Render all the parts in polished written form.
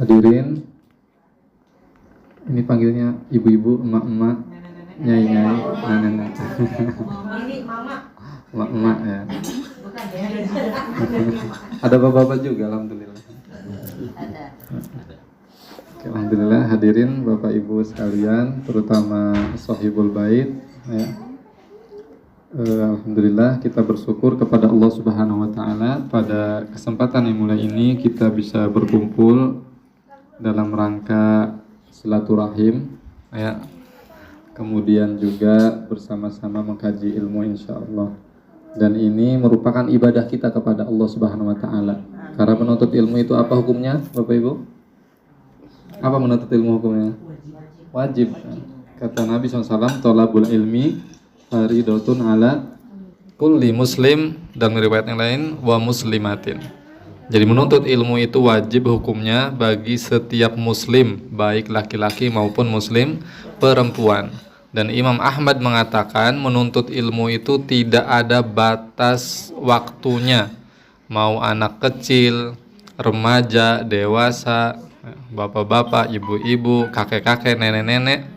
Hadirin, ini panggilnya ibu-ibu, emak-emak, nyai-nyai, nenek-nenek. Ini mama. Emak-emak ya. Bukan ya. Ada bapak-bapak juga, alhamdulillah. Ada. Oke, alhamdulillah hadirin Bapak Ibu sekalian, terutama Shahibul Bait ya. Alhamdulillah kita bersyukur kepada Allah Subhanahu wa taala pada kesempatan yang mulai ini kita bisa berkumpul dalam rangka silaturahim ya. Kemudian juga bersama-sama mengkaji ilmu insyaallah. Dan ini merupakan ibadah kita kepada Allah Subhanahu wa taala. Karena menuntut ilmu itu apa hukumnya, Bapak Ibu? Apa menuntut ilmu hukumnya? Wajib. Kata Nabi SAW, thalabul ilmi faridatun ala kulli muslim, dan riwayat yang lain wa muslimatin. Jadi menuntut ilmu itu wajib hukumnya bagi setiap muslim, baik laki-laki maupun muslim perempuan. Dan Imam Ahmad mengatakan menuntut ilmu itu tidak ada batas waktunya. Mau anak kecil, remaja, dewasa, bapak-bapak, ibu-ibu, kakek-kakek, nenek-nenek,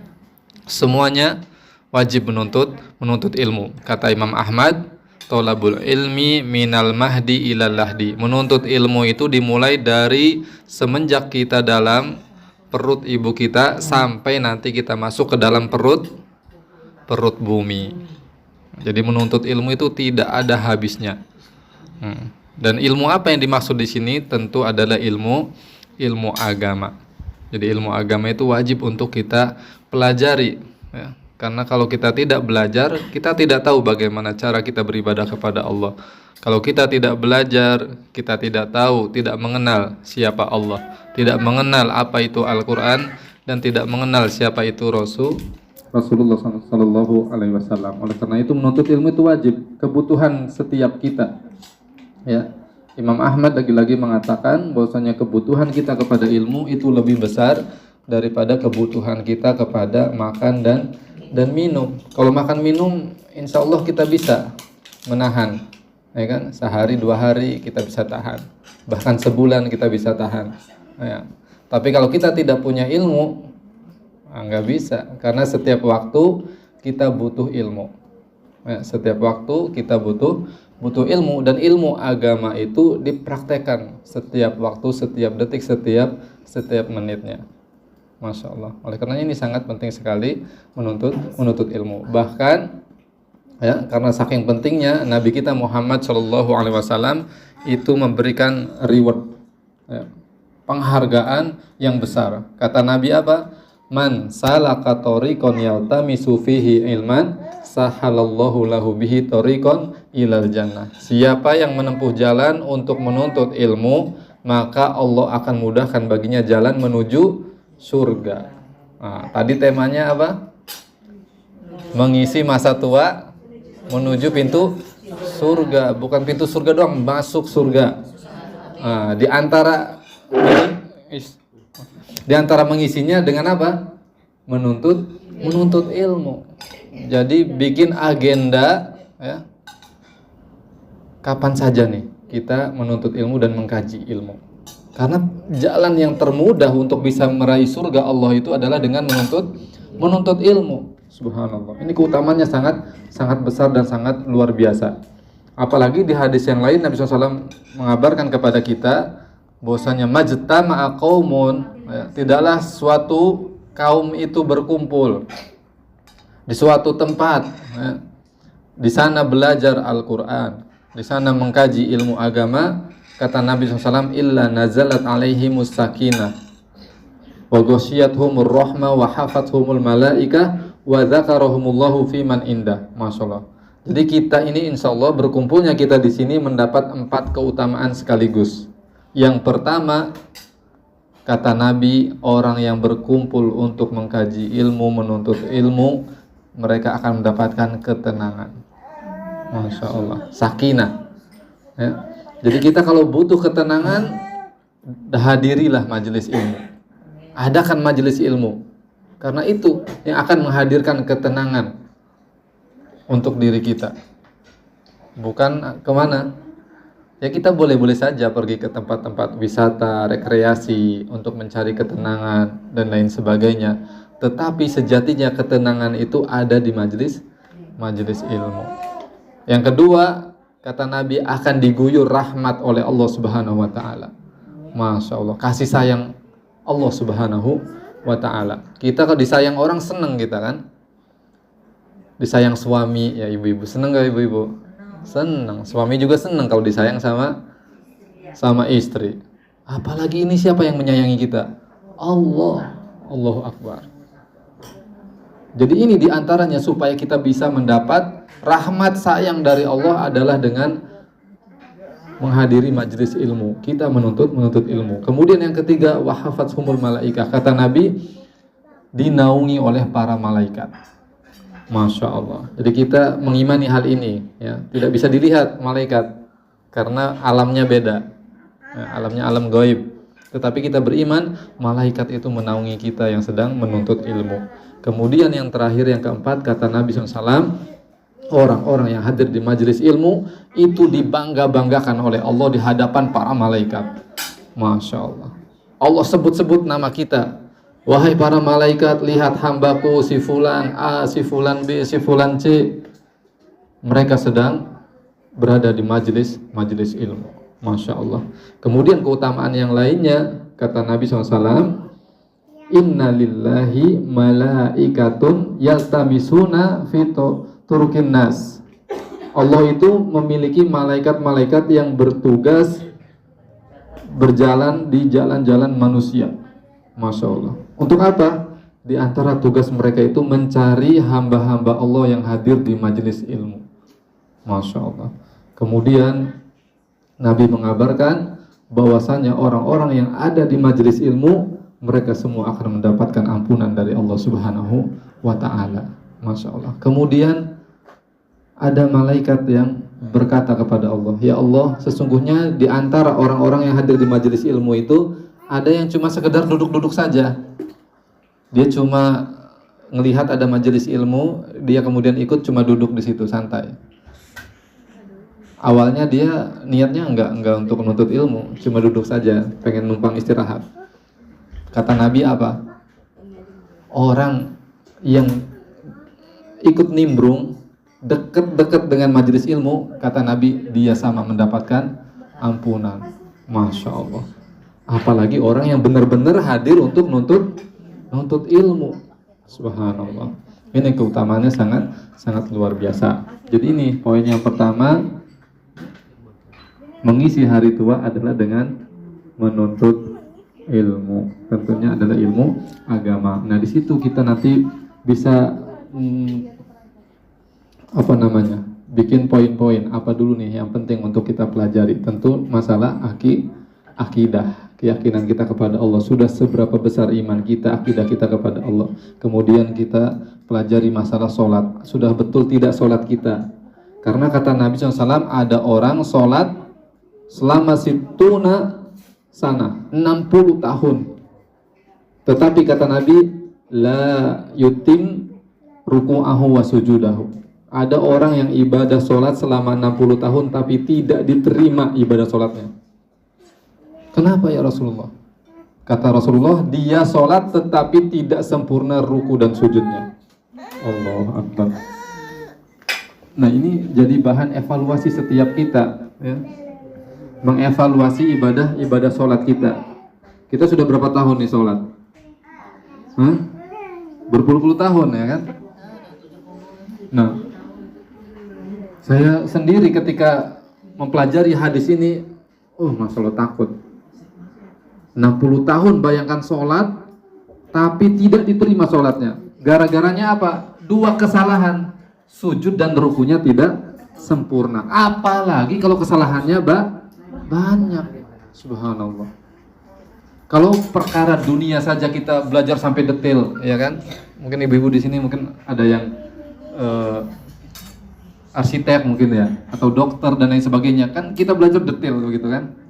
semuanya wajib menuntut ilmu. Kata Imam Ahmad, thalabul ilmi minal mahdi ilal lahdi. Menuntut ilmu itu dimulai dari semenjak kita dalam perut ibu kita sampai nanti kita masuk ke dalam perut bumi. Jadi menuntut ilmu itu tidak ada habisnya. Dan ilmu apa yang dimaksud di sini tentu adalah ilmu agama. Jadi ilmu agama itu wajib untuk kita pelajari ya. Karena kalau kita tidak belajar, kita tidak tahu bagaimana cara kita beribadah kepada Allah. Kalau kita tidak belajar, kita tidak tahu, tidak mengenal siapa Allah, tidak mengenal apa itu Al-Quran, dan tidak mengenal siapa itu Rasulullah Sallallahu Alaihi Wasallam. Oleh karena itu menuntut ilmu itu wajib, kebutuhan setiap kita. Ya, Imam Ahmad lagi-lagi mengatakan bahwasanya kebutuhan kita kepada ilmu itu lebih besar daripada kebutuhan kita kepada makan dan minum. Kalau makan minum, insya Allah kita bisa menahan, ya kan? Sehari 2 hari kita bisa tahan, bahkan sebulan kita bisa tahan. Ya. Tapi kalau kita tidak punya ilmu, nggak bisa, karena setiap waktu kita butuh ilmu. Ya, setiap waktu kita butuh ilmu, dan ilmu agama itu dipraktekkan setiap waktu, setiap detik, setiap menitnya. Masya Allah. Oleh karena ini sangat penting sekali menuntut ilmu. Bahkan ya, karena saking pentingnya Nabi kita Muhammad Shallallahu Alaihi Wasallam itu memberikan reward, ya, penghargaan yang besar. Kata Nabi apa? Man salaka tariqan yaltamisu fihi ilman sahalallahu lahu bihi tariqan ilal jannah. Siapa yang menempuh jalan untuk menuntut ilmu, maka Allah akan mudahkan baginya jalan menuju surga. Nah, tadi temanya apa? Mengisi masa tua menuju pintu surga. Bukan pintu surga doang, masuk surga. Nah, di antara mengisinya dengan apa? Menuntut ilmu. Jadi bikin agenda ya. Kapan saja nih kita menuntut ilmu dan mengkaji ilmu. Karena jalan yang termudah untuk bisa meraih surga Allah itu adalah dengan menuntut ilmu. Subhanallah. Ini keutamanya sangat besar dan sangat luar biasa. Apalagi di hadis yang lain Nabi SAW mengabarkan kepada kita bahwasanya majtama'a qaumun, ya, tidaklah suatu kaum itu berkumpul di suatu tempat, ya, di sana belajar Al-Quran, di sana mengkaji ilmu agama. Kata Nabi SAW, illa nazalat alaihimus sakinah wa ghasyiyatuhumur rahmah wa hafathumul malaikah wa dzakarahumullahu fi man indah. Masyaallah. Jadi kita ini insya Allah berkumpulnya kita di sini mendapat 4 keutamaan sekaligus. Yang pertama, kata Nabi, orang yang berkumpul untuk mengkaji ilmu, menuntut ilmu, mereka akan mendapatkan ketenangan. Masya Allah. Sakinah. Ya. Jadi kita kalau butuh ketenangan, hadirilah majelis ilmu. Adakan majelis ilmu. Karena itu yang akan menghadirkan ketenangan untuk diri kita. Bukan kemana? Ya kita boleh-boleh saja pergi ke tempat-tempat wisata, rekreasi untuk mencari ketenangan dan lain sebagainya. Tetapi sejatinya ketenangan itu ada di majelis ilmu. Yang kedua, kata Nabi, akan diguyur rahmat oleh Allah Subhanahu wa taala. Masya Allah, kasih sayang Allah Subhanahu wa taala. Kita kalau disayang orang seneng kita kan? Disayang suami, ya ibu-ibu seneng gak ibu-ibu? Seneng. Suami juga seneng kalau disayang sama istri. Apalagi ini siapa yang menyayangi kita? Allah. Allahu Akbar. Jadi ini diantaranya supaya kita bisa mendapat rahmat sayang dari Allah adalah dengan menghadiri majelis ilmu. Kita menuntut ilmu. Kemudian yang ketiga, wahafathumul malaikah. Kata Nabi, dinaungi oleh para malaikat. Masya Allah. Jadi kita mengimani hal ini, ya. Tidak bisa dilihat malaikat karena alamnya beda. Ya, alamnya alam gaib. Tetapi kita beriman malaikat itu menaungi kita yang sedang menuntut ilmu. Kemudian yang terakhir, yang keempat, kata Nabi SAW, orang-orang yang hadir di majelis ilmu itu dibangga-banggakan oleh Allah di hadapan para malaikat. Masya Allah. Allah sebut-sebut nama kita. Wahai para malaikat, lihat hambaku si fulan A, si fulan B, si fulan C. Mereka sedang berada di majelis ilmu. Masya Allah. Kemudian keutamaan yang lainnya, kata Nabi SAW, Inna lillahi malaikatun yaltamisuna fito turukin nas. Allah itu memiliki malaikat-malaikat yang bertugas berjalan di jalan-jalan manusia. Masya Allah. Untuk apa? Di antara tugas mereka itu mencari hamba-hamba Allah yang hadir di majelis ilmu. Masya Allah. Kemudian Nabi mengabarkan bahwasanya orang-orang yang ada di majelis ilmu, mereka semua akan mendapatkan ampunan dari Allah Subhanahu wa ta'ala. Masya Allah. Kemudian ada malaikat yang berkata kepada Allah, ya Allah, sesungguhnya di antara orang-orang yang hadir di majelis ilmu itu ada yang cuma sekedar duduk-duduk saja. Dia cuma ngelihat ada majelis ilmu, dia kemudian ikut cuma duduk di situ santai. Awalnya dia niatnya enggak untuk menuntut ilmu, cuma duduk saja, pengen numpang istirahat. Kata Nabi apa? Orang yang ikut nimbrung dekat-dekat dengan majelis ilmu, kata Nabi, dia sama mendapatkan ampunan. Masya Allah. Apalagi orang yang benar-benar hadir untuk nuntut ilmu. Subhanallah. Ini keutamaannya sangat luar biasa. Jadi ini poin yang pertama, mengisi hari tua adalah dengan menuntut ilmu. Tentunya adalah ilmu agama. Nah, di situ kita nanti bisa bikin poin-poin apa dulu nih yang penting untuk kita pelajari. Tentu masalah akidah, keyakinan kita kepada Allah. Sudah seberapa besar iman kita, akidah kita kepada Allah. Kemudian kita pelajari masalah sholat. Sudah betul tidak sholat kita? Karena kata Nabi SAW, ada orang sholat selama situna sana 60 tahun. Tetapi kata Nabi, la yutim ruku'ahu wa sujudahu. Ada orang yang ibadah sholat selama 60 tahun tapi tidak diterima ibadah sholatnya. Kenapa ya Rasulullah? Kata Rasulullah, dia sholat tetapi tidak sempurna ruku dan sujudnya. Allah Akbar. Nah, ini jadi bahan evaluasi setiap kita, ya. Mengevaluasi ibadah sholat kita. Kita sudah berapa tahun nih sholat? Berpuluh-puluh tahun, ya kan? Nah, saya sendiri ketika mempelajari hadis ini, Masya Allah, takut. 60 tahun bayangkan sholat tapi tidak diterima sholatnya. Gara-garanya apa? 2 kesalahan, sujud dan rukunya tidak sempurna. Apalagi kalau kesalahannya banyak. Subhanallah. Kalau perkara dunia saja kita belajar sampai detail, ya kan? Mungkin ibu-ibu di sini mungkin ada yang arsitek mungkin ya, atau dokter dan lain sebagainya. Kan kita belajar detail begitu kan?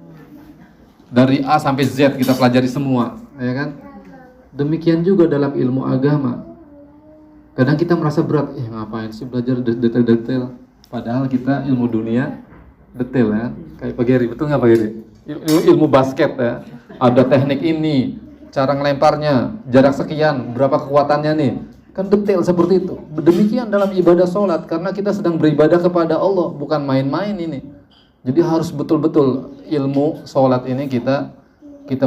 Dari A sampai Z kita pelajari semua, ya kan? Demikian juga dalam ilmu agama. Kadang kita merasa berat, ngapain sih belajar detail-detail? Padahal kita ilmu dunia Detail ya, kayak Pak Geri, betul nggak Pak Geri? Ilmu basket ya, ada teknik ini, cara ngelemparnya, jarak sekian, berapa kekuatannya nih, kan detail seperti itu. Demikian dalam ibadah sholat, karena kita sedang beribadah kepada Allah, bukan main-main ini. Jadi harus betul-betul ilmu sholat ini kita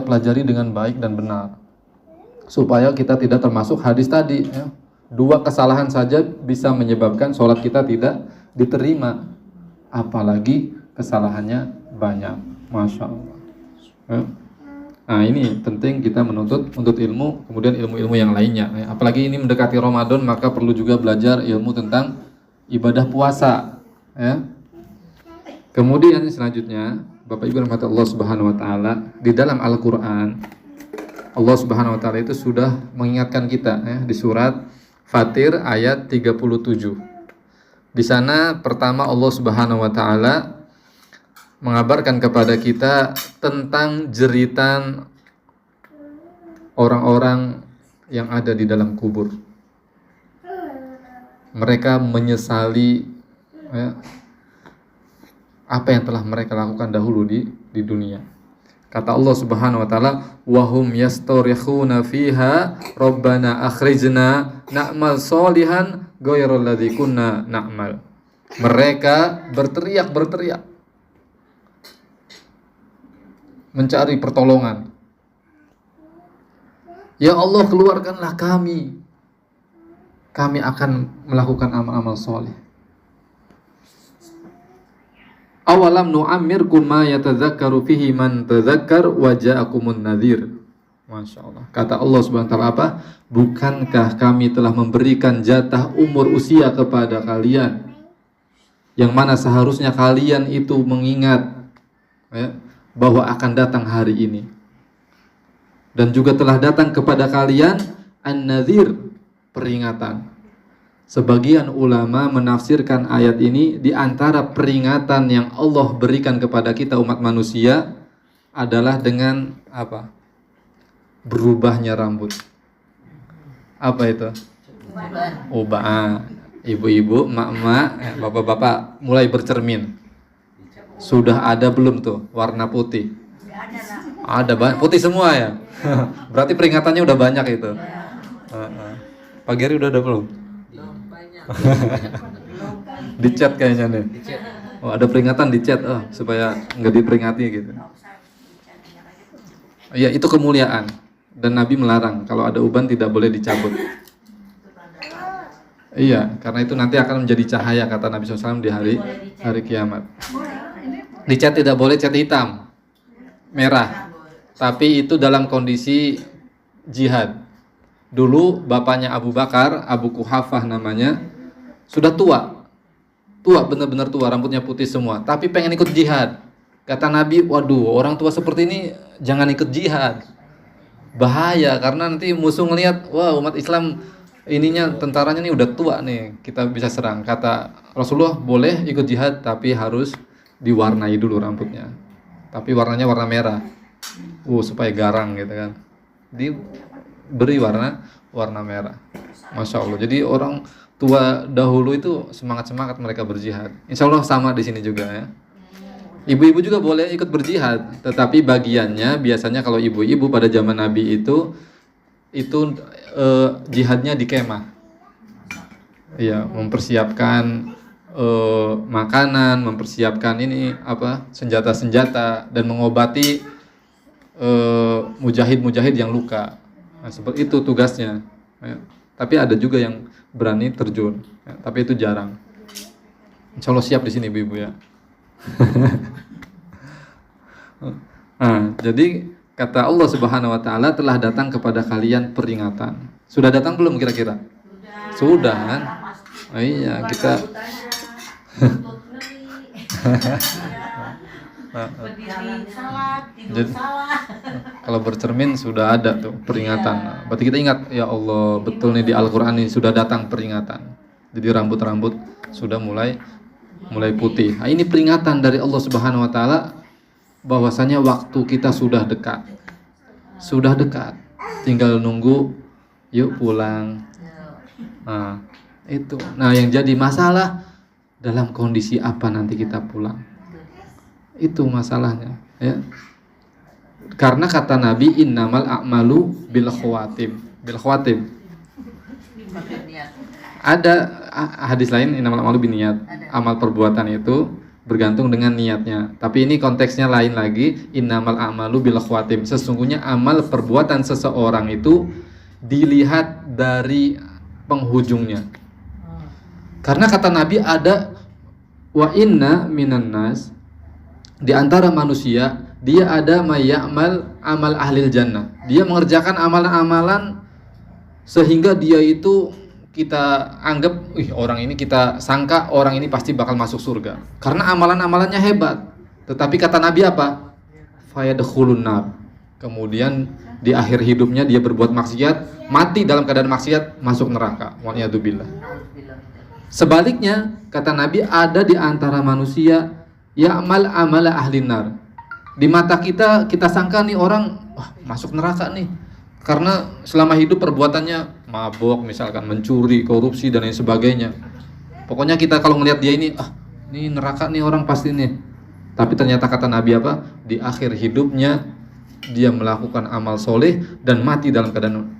pelajari dengan baik dan benar, supaya kita tidak termasuk hadis tadi ya. 2 kesalahan saja bisa menyebabkan sholat kita tidak diterima, apalagi kesalahannya banyak. Masya Allah ya. Nah ini penting kita menuntut ilmu, kemudian ilmu-ilmu yang lainnya ya. Apalagi ini mendekati Ramadan, maka perlu juga belajar ilmu tentang ibadah puasa ya. Kemudian selanjutnya Bapak Ibu rahmati Allah Subhanahu wa taala, di dalam Al-Qur'an Allah Subhanahu wa taala itu sudah mengingatkan kita ya, di surat Fatir ayat 37. Di sana pertama Allah Subhanahu wa taala mengabarkan kepada kita tentang jeritan orang-orang yang ada di dalam kubur. Mereka menyesali ya, apa yang telah mereka lakukan dahulu di dunia. Kata Allah Subhanahu wa taala, "Wa hum yastarikhuna fiha rabbana akhrijna na'mal sholihan ghairal ladzi kunna na'mal." Mereka berteriak mencari pertolongan. Ya Allah, keluarkanlah kami. Kami akan melakukan amal-amal soleh. Awalam nu'ammirkum ma yatadzakkaru fihi man tadzakkar wa ja'akumun nadhir. Masya Allah. Kata Allah Subhanahu wa taala apa? Bukankah kami telah memberikan jatah umur usia kepada kalian, yang mana seharusnya kalian itu mengingat ya, bahwa akan datang hari ini. Dan juga telah datang kepada kalian an-nadhir, peringatan. Sebagian ulama menafsirkan ayat ini, di antara peringatan yang Allah berikan kepada kita umat manusia adalah dengan apa? Berubahnya rambut. Apa itu? Ubah. Ibu-ibu, emak-emak, bapak-bapak mulai bercermin. Sudah ada belum tuh warna putih? Ada banyak, putih semua ya. Berarti peringatannya udah banyak itu. Pak Geri udah ada belum? Di chat kayaknya nih. Oh, ada peringatan di chat supaya nggak diperingati gitu. Iya, itu kemuliaan, dan Nabi melarang kalau ada uban tidak boleh dicabut. Iya, karena itu nanti akan menjadi cahaya, kata Nabi SAW di hari kiamat. Di cat tidak boleh cat hitam, merah, tapi itu dalam kondisi jihad. Dulu bapaknya Abu Bakar, Abu Kuhafah namanya, sudah tua benar-benar tua, rambutnya putih semua, tapi pengen ikut jihad. Kata Nabi, waduh, orang tua seperti ini jangan ikut jihad, bahaya, karena nanti musuh ngelihat, wah, umat Islam ininya, tentaranya nih udah tua nih, kita bisa serang. Kata Rasulullah, boleh ikut jihad, tapi harus diwarnai dulu rambutnya, tapi warnanya warna merah, supaya garang gitu kan, diberi warna merah. Masya Allah. Jadi orang tua dahulu itu semangat mereka berjihad. Insya Allah sama di sini juga ya. Ibu-ibu juga boleh ikut berjihad, tetapi bagiannya biasanya kalau ibu-ibu pada zaman Nabi itu jihadnya di kemah. Iya, mempersiapkan makanan, mempersiapkan ini senjata-senjata, dan mengobati mujahid yang luka. Nah, seperti itu tugasnya. Ya. Tapi ada juga yang berani terjun, ya, tapi itu jarang. Insya Allah siap di sini ibu-ibu ya. Nah, jadi kata Allah Subhanahu wa taala, telah datang kepada kalian peringatan. Sudah datang belum kira-kira? Sudah kan? Oh iya, kita jadi, kalau bercermin sudah ada tuh peringatan. Berarti kita ingat, ya Allah, betul nih di Al-Qur'an ini sudah datang peringatan. Jadi rambut-rambut sudah mulai putih. Nah, ini peringatan dari Allah Subhanahu wa taala bahwasanya waktu kita sudah dekat. Sudah dekat. Tinggal nunggu yuk pulang. Nah, itu. Nah, yang jadi masalah dalam kondisi apa nanti kita pulang. Itu masalahnya, ya. Karena kata Nabi innamal a'malu bil khawatim. Bil khawatim. Pakai niat. Ada hadis lain innamal a'malu binniyat. Amal perbuatan itu bergantung dengan niatnya. Tapi ini konteksnya lain lagi, innamal a'malu bil khawatim. Sesungguhnya amal perbuatan seseorang itu dilihat dari penghujungnya. Karena kata Nabi ada wa inna minan nas, di antara manusia dia ada mayya'mal amal ahlil jannah. Dia mengerjakan amalan-amalan sehingga dia itu kita anggap, orang ini kita sangka orang ini pasti bakal masuk surga karena amalan-amalannya hebat. Tetapi kata Nabi apa? Fayadkhulun nar. Kemudian di akhir hidupnya dia berbuat maksiat, mati dalam keadaan maksiat, masuk neraka. Wa'iyadzubillah. Sebaliknya kata Nabi ada di antara manusia ya'mal amala ahlin nar. Di mata kita sangka nih orang masuk neraka nih karena selama hidup perbuatannya mabok, misalkan mencuri, korupsi dan lain sebagainya. Pokoknya kita kalau ngelihat dia ini ini neraka nih orang pasti nih. Tapi ternyata kata Nabi apa? Di akhir hidupnya dia melakukan amal soleh dan mati dalam keadaan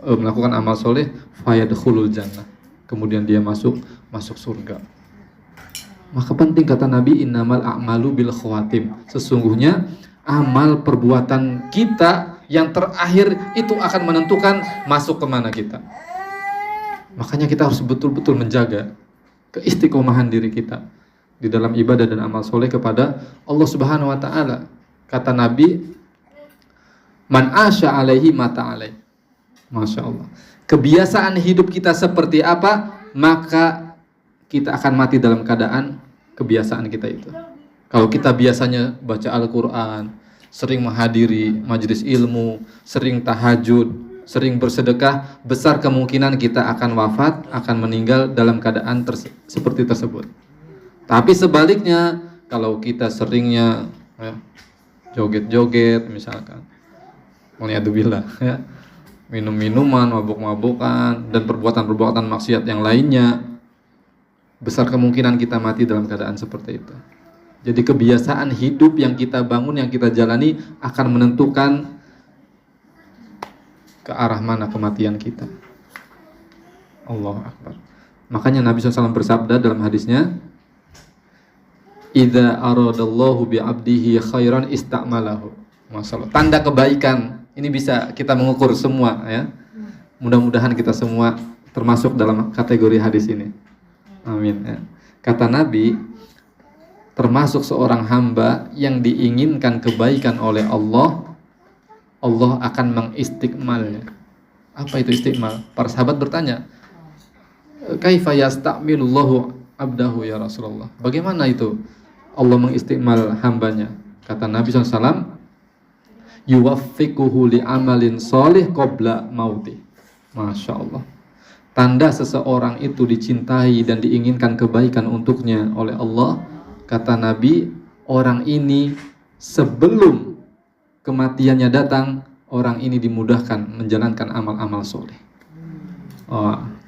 melakukan amal soleh, fayadkhulul jannah. Kemudian dia masuk surga. Maka penting kata Nabi innamal a'malu bil khawatim. Sesungguhnya amal perbuatan kita yang terakhir itu akan menentukan masuk kemana kita. Makanya kita harus betul-betul menjaga keistiqomahan diri kita di dalam ibadah dan amal soleh kepada Allah Subhanahu wa taala. Kata Nabi, man asya alaihi mata alaih. Masya Allah. Kebiasaan hidup kita seperti apa, maka kita akan mati dalam keadaan kebiasaan kita itu. Kalau kita biasanya baca Al-Quran, sering menghadiri majelis ilmu, sering tahajud, sering bersedekah, besar kemungkinan kita akan wafat, akan meninggal dalam keadaan seperti tersebut. Tapi sebaliknya, kalau kita seringnya joget-joget misalkan, waliyadzubillah, minum-minuman, mabuk-mabukan, dan perbuatan-perbuatan maksiat yang lainnya, besar kemungkinan kita mati dalam keadaan seperti itu. Jadi kebiasaan hidup yang kita bangun, yang kita jalani akan menentukan ke arah mana kematian kita. Allahu Akbar. Makanya Nabi SAW bersabda dalam hadisnya, idza aradallahu bi'abdihi khairan ista'malahu. Masalah. Tanda kebaikan ini bisa kita mengukur semua, ya. Mudah-mudahan kita semua termasuk dalam kategori hadis ini. Amin. Ya. Kata Nabi, termasuk seorang hamba yang diinginkan kebaikan oleh Allah, Allah akan mengistiqmalnya. Apa itu istiqmal? Para sahabat bertanya, kaifa yasta'milullahu abdahu ya Rasulullah? Bagaimana itu Allah mengistiqmal hambanya? Kata Nabi SAW, yuwaffiquhu li'amalin sholih qabla mauti. Masya Allah. Tanda seseorang itu dicintai dan diinginkan kebaikan untuknya oleh Allah, kata Nabi, orang ini sebelum kematiannya datang, orang ini dimudahkan menjalankan amal-amal soleh.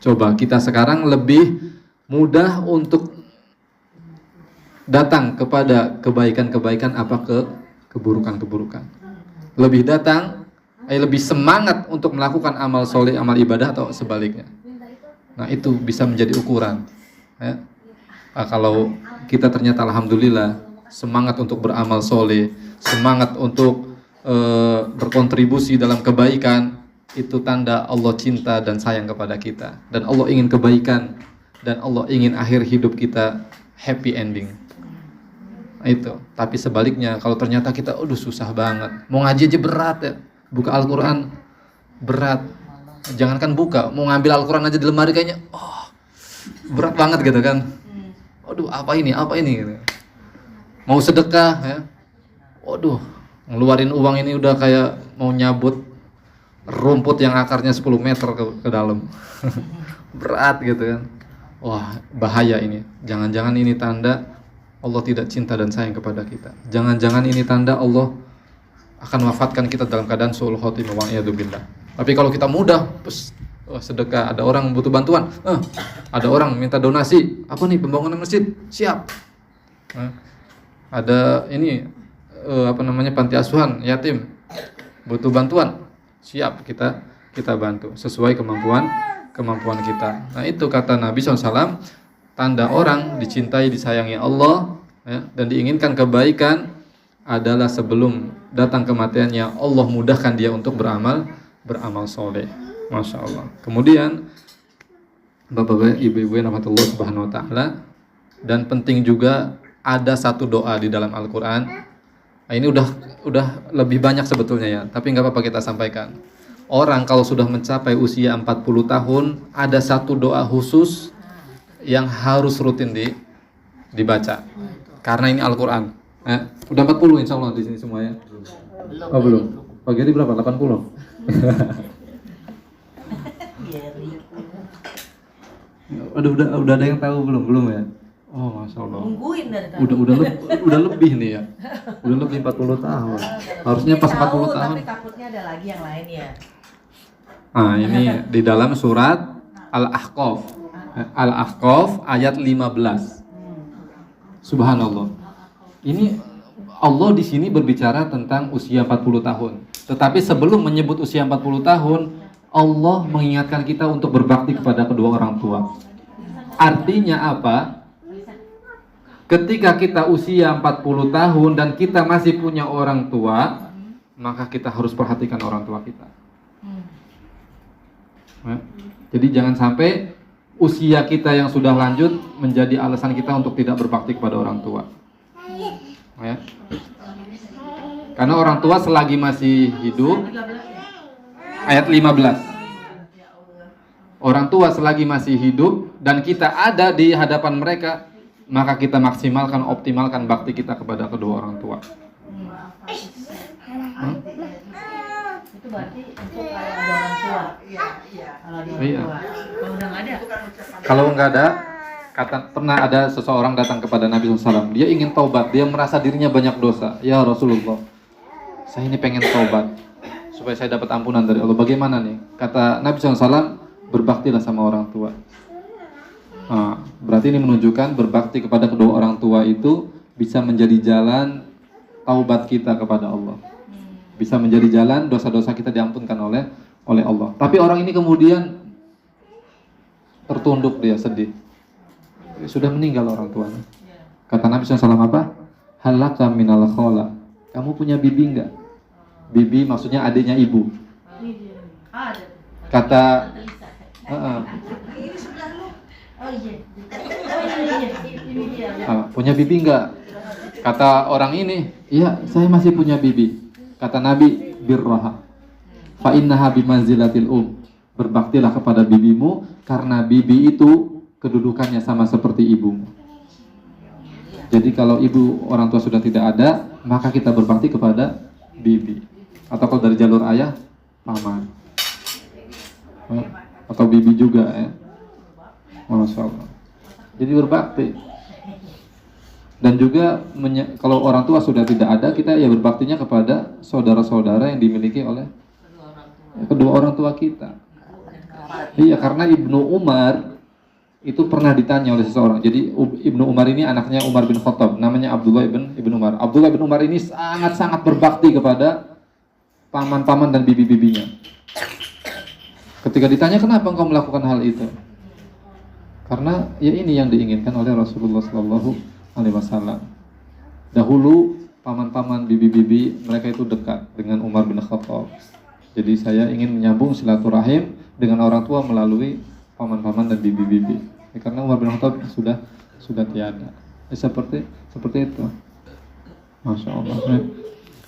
Coba kita sekarang lebih mudah untuk datang kepada kebaikan-kebaikan apa ke keburukan-keburukan. Lebih semangat untuk melakukan amal soleh, amal ibadah, atau sebaliknya. Nah itu bisa menjadi ukuran, ya. Kalau kita ternyata alhamdulillah semangat untuk beramal soleh, semangat untuk berkontribusi dalam kebaikan, itu tanda Allah cinta dan sayang kepada kita, dan Allah ingin kebaikan, dan Allah ingin akhir hidup kita happy ending. Nah, itu. Tapi sebaliknya kalau ternyata kita susah banget, mau ngaji aja berat, ya, buka Al-Quran berat, jangankan buka, mau ngambil Al-Quran aja di lemari kayaknya berat banget gitu kan. Apa ini gitu. Mau sedekah, ya, ngeluarin uang ini udah kayak mau nyabut rumput yang akarnya 10 meter ke dalam. Berat gitu kan. Wah, bahaya ini. Jangan-jangan ini tanda Allah tidak cinta dan sayang kepada kita. Jangan-jangan ini tanda Allah akan wafatkan kita dalam keadaan su'ul khotimah, wa'iyadzubillah. Tapi kalau kita mudah, sedekah, ada orang butuh bantuan, ada orang minta donasi, apa nih, pembangunan masjid, siap. ada ini panti asuhan yatim butuh bantuan, siap kita bantu sesuai kemampuan kita. Nah itu kata Nabi SAW, tanda orang dicintai disayangi Allah ya, dan diinginkan kebaikan adalah sebelum datang kematiannya Allah mudahkan dia untuk beramal soleh. Masya Allah. Kemudian Bapak-bapak, ibu-ibu yang rahmat Allah Subhanahu wa taala, dan penting juga ada satu doa di dalam Al-Qur'an. Nah, ini udah lebih banyak sebetulnya ya, tapi nggak apa-apa kita sampaikan. Orang kalau sudah mencapai usia 40 tahun, ada satu doa khusus yang harus rutin dibaca. Karena ini Al-Qur'an. Udah 40 insya Allah di sini semua ya? Oh belum. Pagi ini berapa? 80? Udah ada yang tahu belum ya? Oh masya Allah. Nungguin dari tadi. Udah lebih nih ya. Udah lebih 40 tahun. Harusnya pas 40 tahun. Tapi takutnya ada lagi yang lain ya. Nah ini di dalam surat Al-Ahqaf. Al-Ahqaf ayat 15. Subhanallah. Ini Allah di sini berbicara tentang usia 40 tahun. Tetapi sebelum menyebut usia 40 tahun, Allah mengingatkan kita untuk berbakti kepada kedua orang tua. Artinya apa? Ketika kita usia 40 tahun dan kita masih punya orang tua, maka kita harus perhatikan orang tua kita. Jadi jangan sampai usia kita yang sudah lanjut menjadi alasan kita untuk tidak berbakti kepada orang tua. Karena orang tua selagi masih hidup, ayat 15. Orang tua selagi masih hidup dan kita ada di hadapan mereka, maka kita optimalkan bakti kita kepada kedua orang tua. Itu berarti untuk kalau ada orang tua. Kalau ada orang tua. Kalau udah nggak ada. Kalau nggak ada, pernah ada seseorang datang kepada Nabi SAW. Dia ingin taubat, dia merasa dirinya banyak dosa. Ya Rasulullah, saya ini pengen taubat supaya saya dapat ampunan dari Allah. Bagaimana nih? Kata Nabi SAW, berbaktilah sama orang tua. Nah, berarti ini menunjukkan berbakti kepada kedua orang tua itu bisa menjadi jalan taubat kita kepada Allah. Bisa menjadi jalan dosa-dosa kita diampunkan oleh Allah. Tapi orang ini kemudian tertunduk, dia sedih. Sudah meninggal orang tuanya. Kata Nabi SAW apa? Halaka minal khala. Kamu punya bibi enggak? Bibi maksudnya adiknya ibu. Kata punya bibi enggak? Kata orang ini, iya saya masih punya bibi. Kata Nabi, birraha fa innaha bimanzilatil berbaktilah kepada bibimu karena bibi itu kedudukannya sama seperti ibumu. Jadi kalau ibu orang tua sudah tidak ada, maka kita berbakti kepada bibi. Atau kalau dari jalur ayah, paman. Atau bibi juga ya. Masya Allah. Jadi berbakti. Dan juga kalau orang tua sudah tidak ada, kita ya berbaktinya kepada saudara-saudara yang dimiliki oleh kedua orang tua kita. Iya, karena Ibnu Umar itu pernah ditanya oleh seseorang. Jadi Ibnu Umar ini anaknya Umar bin Khattab, namanya Abdullah ibn Umar. Abdullah bin Umar ini sangat-sangat berbakti kepada paman-paman dan bibi-bibinya. Ketika ditanya kenapa engkau melakukan hal itu? Karena ya ini yang diinginkan oleh Rasulullah SAW. Dahulu paman-paman, bibi-bibi mereka itu dekat dengan Umar bin Khattab. Jadi saya ingin menyambung silaturahim dengan orang tua melalui paman-paman dan bibi-bibi. Karena Umar bin Khattab sudah tiada. Seperti itu. Masya Allah.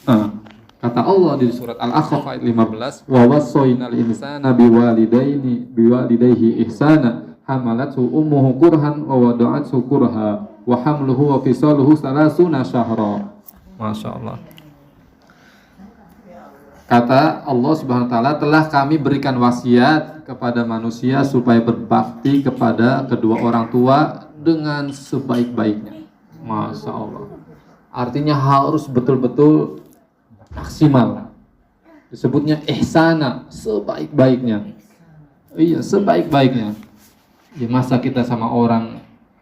Nah, kata Allah di surat Al-Ahqaf ayat 15, wa wassaynal insana biwalidayhi ihsana hamalathu ummuhu kurhan wa wada'athu kurha wa hamluhu wa fisaluhu 30 syahra. Masya Allah. Kata Allah Subhanahu wa taala, telah kami berikan wasiat kepada manusia supaya berbakti kepada kedua orang tua dengan sebaik-baiknya. Masya Allah. Artinya harus betul-betul maksimal. Disebutnya ihsana, sebaik-baiknya. Iya, sebaik-baiknya. Ya masa kita sama orang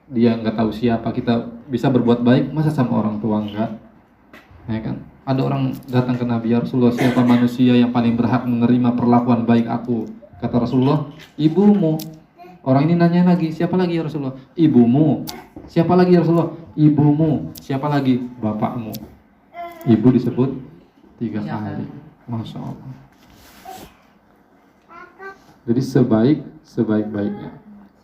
dia nggak tahu siapa, kita bisa berbuat baik, masa sama orang tua enggak? Ya kan? Ada orang datang ke Nabi, ya Rasulullah, siapa manusia yang paling berhak menerima perlakuan baik aku? Kata Rasulullah, ibumu. Orang ini nanya lagi, siapa lagi ya Rasulullah? Ibumu. Siapa lagi ya Rasulullah? Ibumu. Siapa lagi? Bapakmu. Ibu disebut 3 kali. Masya Allah. Jadi sebaik-baiknya.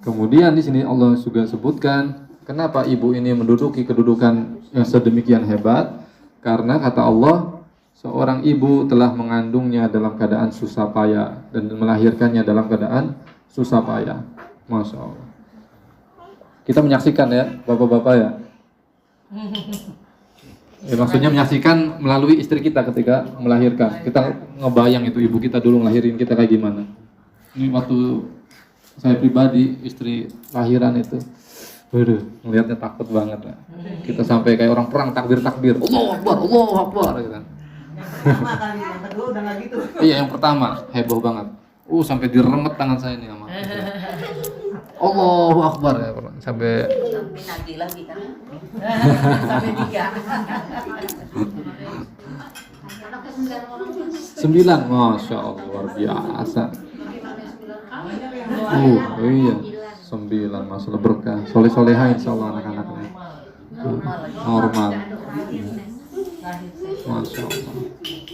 Kemudian di sini Allah juga sebutkan kenapa ibu ini menduduki kedudukan yang sedemikian hebat. Karena kata Allah, seorang ibu telah mengandungnya dalam keadaan susah payah dan melahirkannya dalam keadaan susah payah. Masya Allah. Kita menyaksikan ya, bapak-bapak ya. Maksudnya menyaksikan melalui istri kita ketika melahirkan. Kita ngebayang itu ibu kita dulu ngelahirin kita kayak gimana. Ini waktu saya pribadi istri lahiran itu, waduh, ngelihatnya takut banget lah. Kita sampai kayak orang perang takbir, Allahu Akbar gitu kan. Yang pertama kali, yang kedua udah nggak gitu. Iya, yang pertama heboh banget. Sampai diremet tangan saya nih sama. Allahu Akbar ya, sampai lagi kan. Sampai 3. 9, Masya Allah, luar biasa. Iya, 9, masalah berkah, soleh-soleha insya Allah anak-anaknya. Normal. Masya Allah,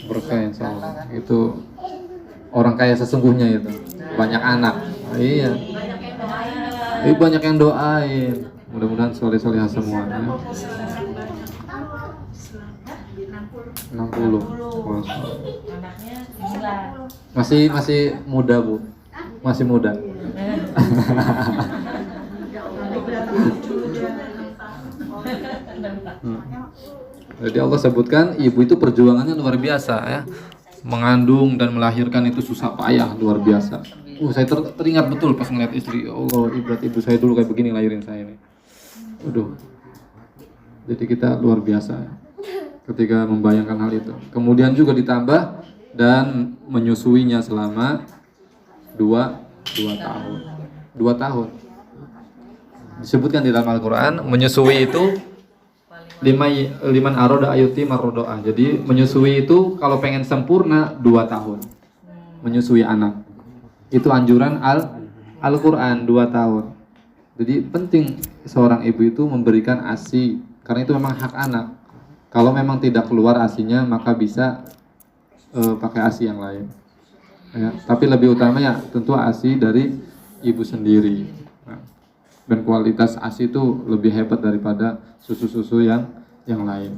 berkah insya Allah. Itu orang kaya sesungguhnya itu, banyak anak. Iya. Banyak yang doain. Mudah-mudahan soleh-soleha semuanya. 60. Masya Allah. Masih muda Bu. Masih muda. Jadi Allah sebutkan ibu itu perjuangannya luar biasa ya. Mengandung dan melahirkan itu susah payah luar biasa. Saya teringat betul pas ngeliat istri. Allah, ibu saya dulu kayak begini lahirin saya ini. Jadi kita luar biasa ya, ketika membayangkan hal itu. Kemudian juga ditambah dan menyusuinya selama 2 tahun. 2 tahun. Disebutkan di dalam Al-Quran, menyusui itu liman aroda ayuti marrodoah. Jadi menyusui itu kalau pengen sempurna 2 tahun. Menyusui anak. Itu anjuran Al-Quran 2 tahun. Jadi penting seorang ibu itu memberikan ASI. Karena itu memang hak anak. Kalau memang tidak keluar ASInya, maka bisa pakai ASI yang lain. Ya, tapi lebih utama ya tentu ASI dari ibu sendiri. Nah, dan kualitas ASI itu lebih hebat daripada susu-susu yang lain.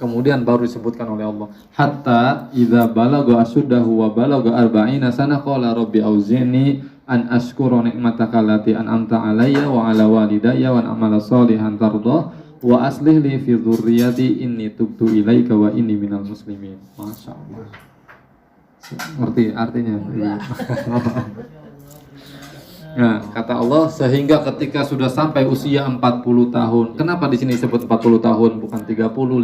Kemudian baru disebutkan oleh Allah, hatta idza balagha asyuddahu wa balagha 40 sana qala rabbi auzi'ni an ashkura ni'mataka allati an'amta 'alayya wa 'ala walidayya wa a'mala shalihan tardah wa aslih li fi dzurriyyati inni tubtu ilaika wa inni minal muslimin. Masyaallah. Ngerti artinya? Nah, kata Allah, sehingga ketika sudah sampai usia 40 tahun. Kenapa di sini disebut 40 tahun bukan 30,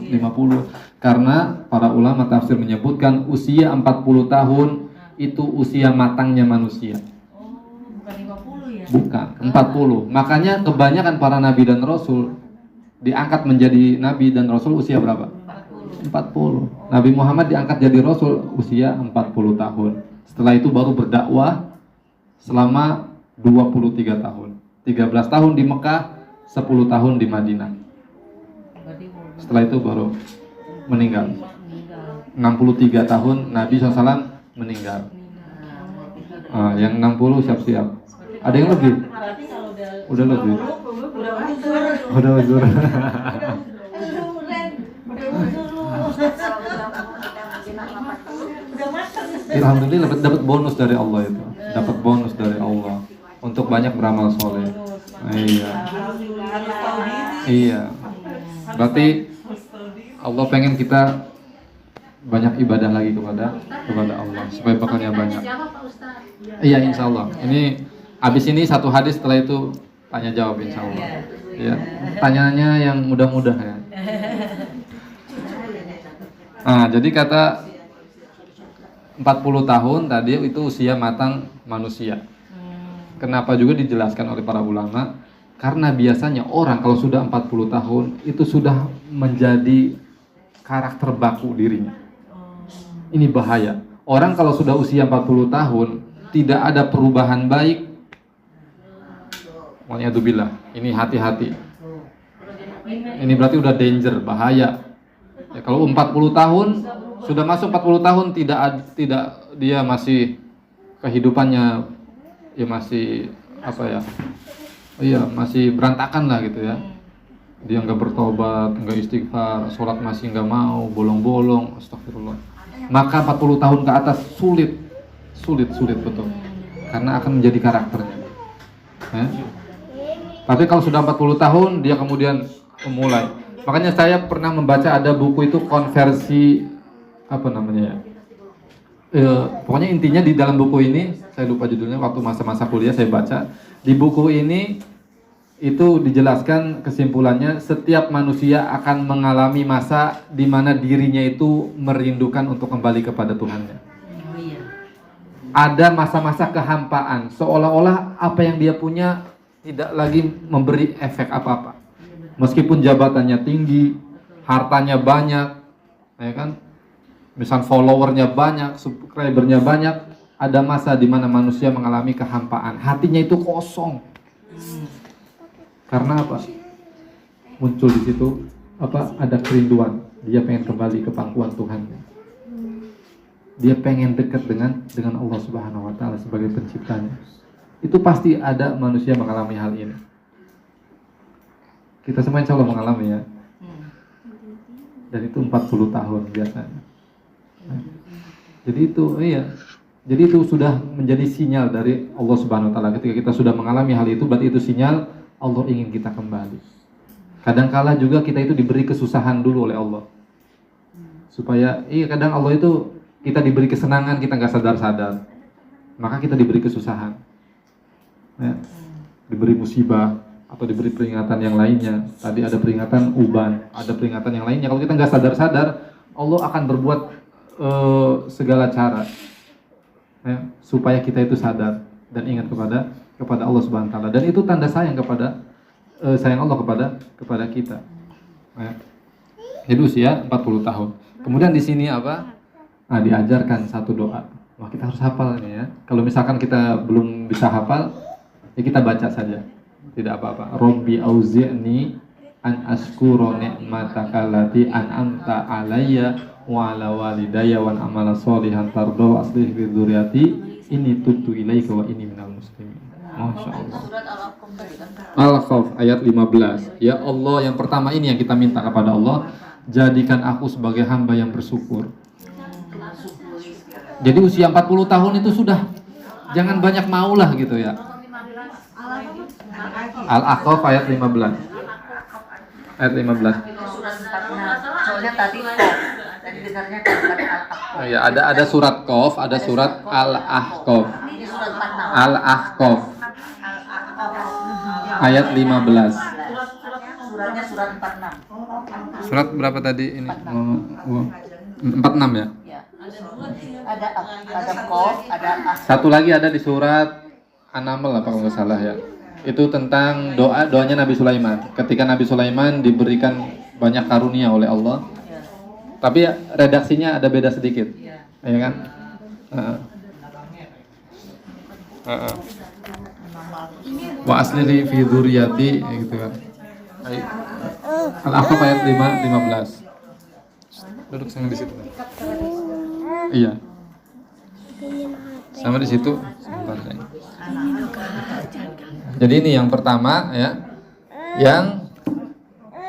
50? Karena para ulama tafsir menyebutkan usia 40 tahun itu usia matangnya manusia. Bukan 50 ya? Bukan, 40. Makanya kebanyakan para nabi dan rasul diangkat menjadi nabi dan rasul usia berapa? 40. Nabi Muhammad diangkat jadi rasul usia 40 tahun. Setelah itu baru berdakwah selama 23 tahun. 13 tahun di Mekah, 10 tahun di Madinah. Setelah itu baru meninggal. 63 tahun Nabi SAW meninggal. Yang 60 siap-siap. Ada yang lebih? Udah lebih. Udah uzur. Alhamdulillah dapat bonus dari Allah itu. Dapat bonus dari Allah untuk banyak beramal soleh. Iya. Berarti Allah pengen kita banyak ibadah lagi kepada Allah supaya bakalnya banyak. Iya, insya Allah. Ini habis ini satu hadis, setelah itu tanya jawab insya Allah. Ya, tanyanya yang mudah-mudah ya. Nah, jadi kata 40 tahun tadi itu usia matang manusia. Kenapa juga dijelaskan oleh para ulama? Karena biasanya orang kalau sudah 40 tahun itu sudah menjadi karakter baku dirinya. Ini bahaya. Orang kalau sudah usia 40 tahun tidak ada perubahan baik, waliyadzubillah, ini hati-hati. Ini berarti udah danger, bahaya. Ya, kalau 40 tahun sudah masuk 40 tahun tidak dia masih kehidupannya ya masih apa ya? Iya, masih berantakan lah gitu ya. Dia nggak bertobat, nggak istighfar, sholat masih nggak mau, bolong-bolong, astagfirullah. Maka 40 tahun ke atas sulit betul. Karena akan menjadi karakternya. Ya. Tapi kalau sudah 40 tahun dia kemudian mulai. Makanya saya pernah membaca ada buku itu konversi apa namanya ya. Pokoknya intinya di dalam buku ini, saya lupa judulnya, waktu masa-masa kuliah saya baca. Di buku ini itu dijelaskan kesimpulannya setiap manusia akan mengalami masa di mana dirinya itu merindukan untuk kembali kepada Tuhannya. Ada masa-masa kehampaan, seolah-olah apa yang dia punya tidak lagi memberi efek apa-apa. Meskipun jabatannya tinggi, hartanya banyak, ya kan? Misal followernya banyak, subscribernya banyak, ada masa di mana manusia mengalami kehampaan, hatinya itu kosong. Karena apa? Muncul di situ apa? Ada kerinduan. Dia pengen kembali ke pangkuan Tuhan. Dia pengen dekat dengan Allah Subhanahu wa taala sebagai penciptanya. Itu pasti ada manusia mengalami hal ini. Kita semua insya Allah mengalami ya. Dan itu 40 tahun biasanya. Jadi itu Jadi itu sudah menjadi sinyal dari Allah Subhanahu wa taala. Ketika kita sudah mengalami hal itu, berarti itu sinyal Allah ingin kita kembali. Kadangkala juga kita itu diberi kesusahan dulu oleh Allah. Supaya kadang Allah itu kita diberi kesenangan, kita nggak sadar-sadar. Maka kita diberi kesusahan. Ya. Diberi musibah atau diberi peringatan yang lainnya. Tadi ada peringatan uban, ada peringatan yang lainnya. Kalau kita nggak sadar-sadar, Allah akan berbuat segala cara ya, supaya kita itu sadar dan ingat kepada Allah Subhanahu wa taala. Dan itu tanda sayang sayang Allah kepada kita. Ya. Jadi usia 40 tahun. Kemudian di sini apa? Nah, diajarkan satu doa. Wah, kita harus hafal ini ya. Kalau misalkan kita belum bisa hafal, ya kita baca saja. Tidak apa-apa. Rabbi auzi'ni an askura ni'mataka allati an'amta alayya wa ala walidayya wa amala sholihan tardo wa aslih fi dzurriyyati inni tubtu ilaika wa inni minal muslimin. Masyaallah. Al-Kahf ayat 15. Ya Allah, yang pertama ini yang kita minta kepada Allah, jadikan aku sebagai hamba yang bersyukur. Jadi usia 40 tahun itu sudah jangan banyak maulah gitu ya. Al-Kahf ayat 15. Ayat 15. Soalnya tadi dengarnya Oh ya, ada surat Qaf, ada surat Al-Ahqaf. Al-Ahqaf. Ayat 15. Suratnya surat 46. Surat berapa tadi ini? 46 ya? Ya. Ada Qaf, ada Satu lagi ada di surat An-Naml apa kalau nggak salah ya. Itu tentang doanya Nabi Sulaiman. Ketika Nabi Sulaiman diberikan banyak karunia oleh Allah. Tapi redaksinya ada beda sedikit. Ya kan? Wa aslihi fi dzurriyyati gitu kan. Al-Ahqaf ayat 15. Duduk sama di situ. Iya. Sama di situ. Sebentar saya. Jadi ini yang pertama ya. Yang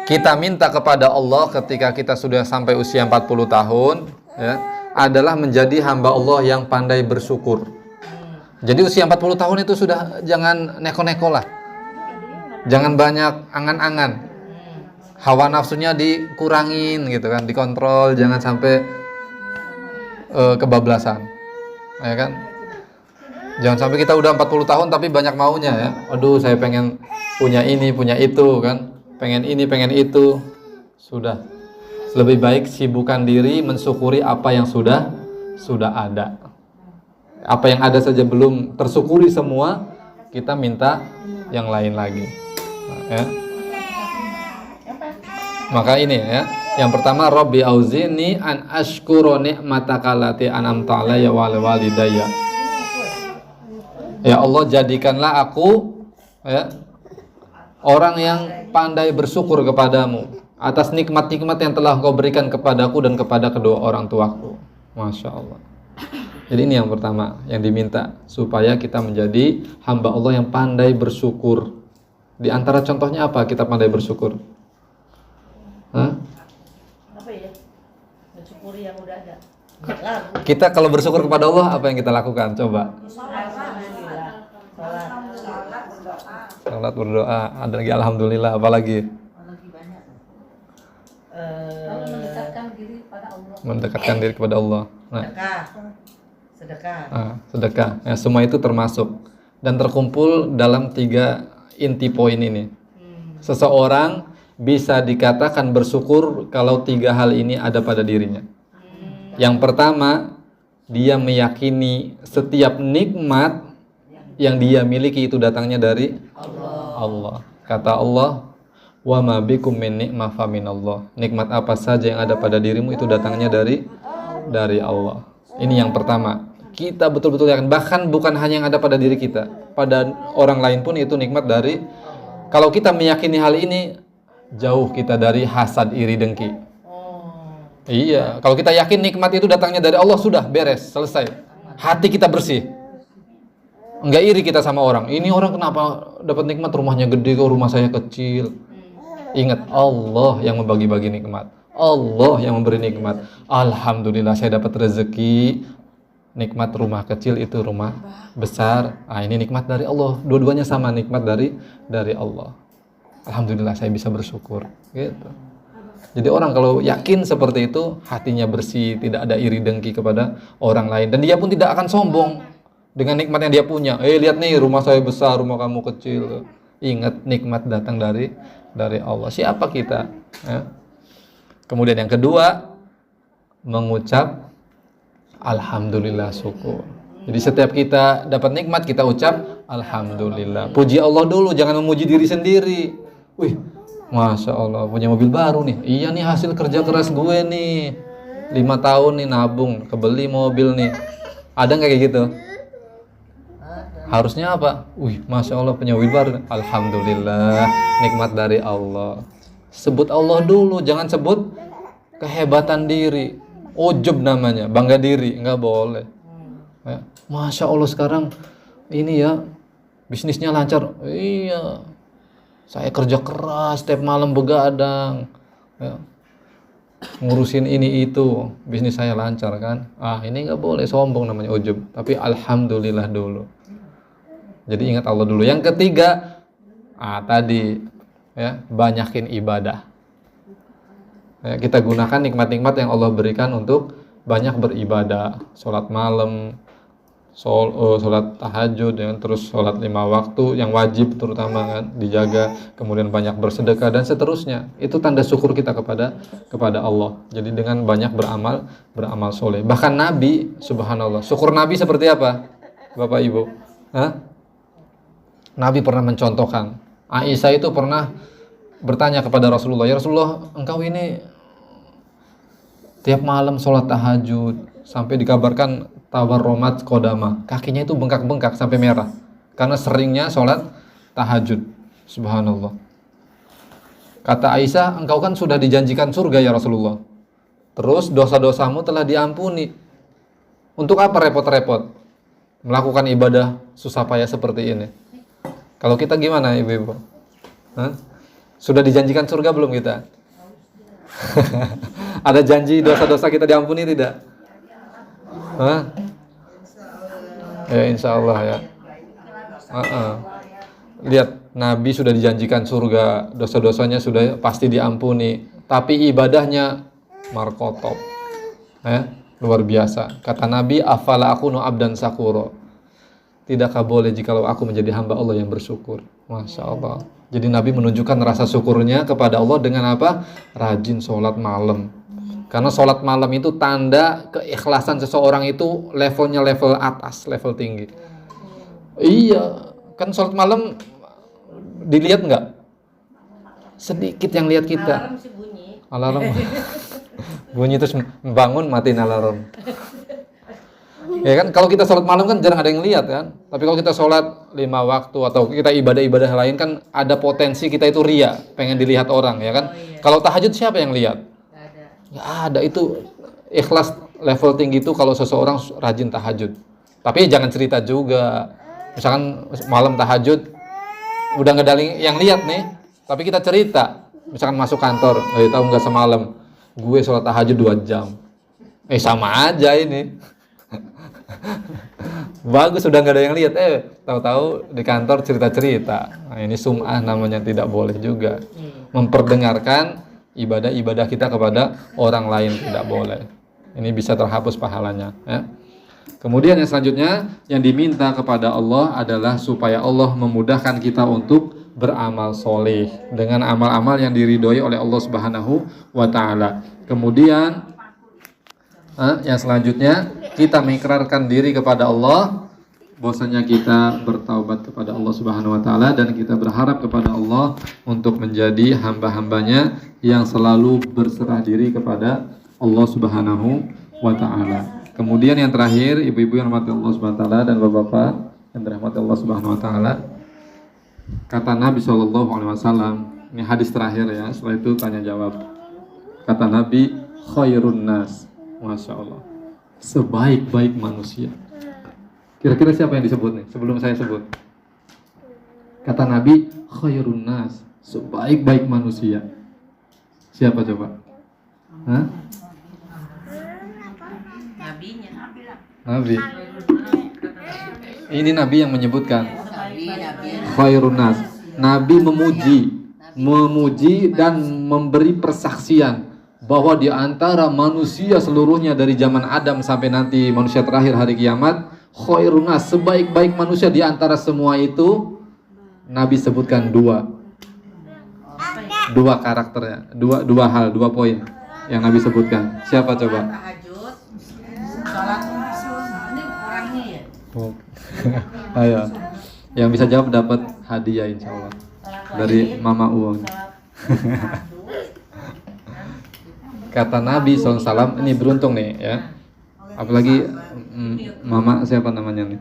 kita minta kepada Allah ketika kita sudah sampai usia 40 tahun ya, adalah menjadi hamba Allah yang pandai bersyukur. Jadi usia 40 tahun itu sudah jangan neko-neko lah. Jangan banyak angan-angan. Hawa nafsunya dikurangin gitu kan, dikontrol, jangan sampai kebablasan. Ya kan? Jangan sampai kita udah 40 tahun tapi banyak maunya ya. Aduh, saya pengen punya ini, punya itu kan. Pengen ini, pengen itu. Sudah. Lebih baik sibukkan diri mensyukuri apa yang sudah ada. Apa yang ada saja belum tersyukuri semua, kita minta yang lain lagi. Ya. Maka ini ya, yang pertama Rabbi auzini an ashkura ni'mataka allati an'amta 'alayya wa 'ala walidayya. Ya Allah, jadikanlah aku ya orang yang pandai bersyukur kepadamu atas nikmat-nikmat yang telah Engkau berikan kepadaku dan kepada kedua orang tuaku. Masya Allah. Jadi ini yang pertama yang diminta, supaya kita menjadi hamba Allah yang pandai bersyukur. Di antara contohnya apa kita pandai bersyukur? Apa ya? Mensyukuri yang udah ada. Kita kalau bersyukur kepada Allah, apa yang kita lakukan? Coba. Salat, berdoa. Ada lagi alhamdulillah, apa lagi? Mendekatkan diri kepada Allah. Mendekatkan diri kepada Allah. Nah, sedekah. Sedekah. Ya, semua itu termasuk dan terkumpul dalam 3 inti poin ini. Seseorang bisa dikatakan bersyukur kalau 3 hal ini ada pada dirinya. Yang pertama, dia meyakini setiap nikmat yang dia miliki itu datangnya dari Allah. Kata Allah, wa ma bikum min ni'mah fa minallah. Nikmat apa saja yang ada pada dirimu itu datangnya dari Allah. Ini yang pertama. Kita betul-betul yakin, bahkan bukan hanya yang ada pada diri kita, pada orang lain pun itu nikmat dari. Kalau kita meyakini hal ini, jauh kita dari hasad, iri, dengki. Iya, kalau kita yakin nikmat itu datangnya dari Allah, sudah beres, selesai. Hati kita bersih. Enggak iri kita sama orang. Ini orang kenapa dapat nikmat, rumahnya gede kok rumah saya kecil. Ingat, Allah yang membagi-bagi nikmat. Allah yang memberi nikmat. Alhamdulillah saya dapat rezeki. Nikmat rumah kecil itu rumah besar. Ini nikmat dari Allah. Dua-duanya sama, nikmat dari Allah. Alhamdulillah saya bisa bersyukur. Gitu. Jadi orang kalau yakin seperti itu, hatinya bersih, tidak ada iri dengki kepada orang lain, dan dia pun tidak akan sombong dengan nikmat yang dia punya. Lihat nih, rumah saya besar, rumah kamu kecil. Ingat, nikmat datang dari Allah. Siapa kita? Ya. Kemudian yang kedua, mengucap alhamdulillah, syukur. Jadi setiap kita dapat nikmat, kita ucap alhamdulillah. Puji Allah dulu, jangan memuji diri sendiri. Wih, Masya Allah, punya mobil baru nih. Iya nih, hasil kerja keras gue nih. 5 tahun nih nabung, kebeli mobil nih. Ada nggak kayak gitu? Harusnya apa? Wih, Masya Allah, punya mobil baru. Alhamdulillah, nikmat dari Allah. Sebut Allah dulu, jangan sebut kehebatan diri. Ujub namanya, bangga diri, nggak boleh. Ya. Masya Allah sekarang ini ya, bisnisnya lancar. Iya, saya kerja keras, setiap malam begadang, ya. Ngurusin ini itu, bisnis saya lancar kan. Ini nggak boleh sombong, namanya ujub. Tapi alhamdulillah dulu. Jadi ingat Allah dulu. Yang ketiga, tadi ya, banyakin ibadah. Ya, kita gunakan nikmat-nikmat yang Allah berikan untuk banyak beribadah, sholat malam, sholat tahajud, ya, terus sholat 5 waktu yang wajib terutama kan dijaga, kemudian banyak bersedekah dan seterusnya. Itu tanda syukur kita kepada Allah. Jadi dengan banyak beramal soleh. Bahkan Nabi, subhanallah, syukur Nabi seperti apa, Bapak Ibu? Nabi pernah mencontohkan. Aisyah itu pernah bertanya kepada Rasulullah, ya Rasulullah, engkau ini tiap malam sholat tahajud, sampai dikabarkan tawarromat kodama, kakinya itu bengkak-bengkak sampai merah karena seringnya sholat tahajud. Subhanallah. Kata Aisyah, engkau kan sudah dijanjikan surga ya Rasulullah, terus dosa-dosamu telah diampuni, untuk apa repot-repot melakukan ibadah susah payah seperti ini? Kalau kita gimana ibu-ibu? Sudah dijanjikan surga belum kita? Ada janji dosa-dosa kita diampuni tidak? Ya insya Allah ya. Lihat, Nabi sudah dijanjikan surga, dosa-dosanya sudah pasti diampuni, tapi ibadahnya markotop, luar biasa. Kata Nabi, afala akunu abdan sakuro, tidakkah boleh jikalau aku menjadi hamba Allah yang bersyukur? Masya Allah. Jadi Nabi menunjukkan rasa syukurnya kepada Allah dengan apa? Rajin sholat malam. Karena sholat malam itu tanda keikhlasan seseorang itu levelnya level atas, level tinggi. Iya, Kan sholat malam dilihat nggak? Sedikit yang lihat kita. Alarm sih bunyi. Alarm. Bunyi terus bangun, matiin alarm. Ya kan, kalau kita sholat malam kan jarang ada yang lihat kan. Tapi kalau kita sholat 5 waktu atau kita ibadah-ibadah lain kan ada potensi kita itu ria, pengen dilihat orang ya kan. Kalau tahajud siapa yang lihat? Nggak ada. Itu ikhlas level tinggi itu kalau seseorang rajin tahajud. Tapi jangan cerita juga. Misalkan malam tahajud udah nggak ada yang lihat nih, tapi kita cerita. Misalkan masuk kantor, tahu nggak semalam gue sholat tahajud 2 jam. Sama aja ini. Bagus, sudah nggak ada yang lihat. Tahu-tahu di kantor cerita-cerita. Nah, ini sum'ah namanya, tidak boleh juga. Memperdengarkan ibadah-ibadah kita kepada orang lain tidak boleh. Ini bisa terhapus pahalanya. Ya. Kemudian yang selanjutnya yang diminta kepada Allah adalah supaya Allah memudahkan kita untuk beramal soleh dengan amal-amal yang diridhoi oleh Allah Subhanahu wa Ta'ala. Kemudian yang selanjutnya kita mengikrarkan diri kepada Allah bahwasanya kita bertaubat kepada Allah Subhanahu wa Ta'ala dan kita berharap kepada Allah untuk menjadi hamba-hambanya yang selalu berserah diri kepada Allah Subhanahu wa Ta'ala. Kemudian yang terakhir, ibu-ibu yang dirahmati Allah Subhanahu wa Ta'ala dan bapak-bapak yang dirahmati Allah Subhanahu wa Ta'ala, kata Nabi SAW, ini hadis terakhir ya, setelah itu tanya jawab. Kata Nabi, khairun nas, Masya Allah, sebaik-baik manusia. Kira-kira siapa yang disebut nih sebelum saya sebut? Kata Nabi, khairun nas, sebaik-baik manusia. Siapa coba? Hah? Nabi. Ini Nabi yang menyebutkan khairun nas. Nabi memuji dan memberi persaksian bahwa di antara manusia seluruhnya dari zaman Adam sampai nanti manusia terakhir hari kiamat, khairun nas, sebaik-baik manusia di antara semua itu Nabi sebutkan dua karakternya, dua hal, 2 poin yang Nabi sebutkan. Siapa coba? Ayo, yang bisa jawab dapat hadiah insya Allah dari Mama Uwon. Kata Nabi SAW, ini beruntung nih ya. Apalagi Mama siapa namanya nih?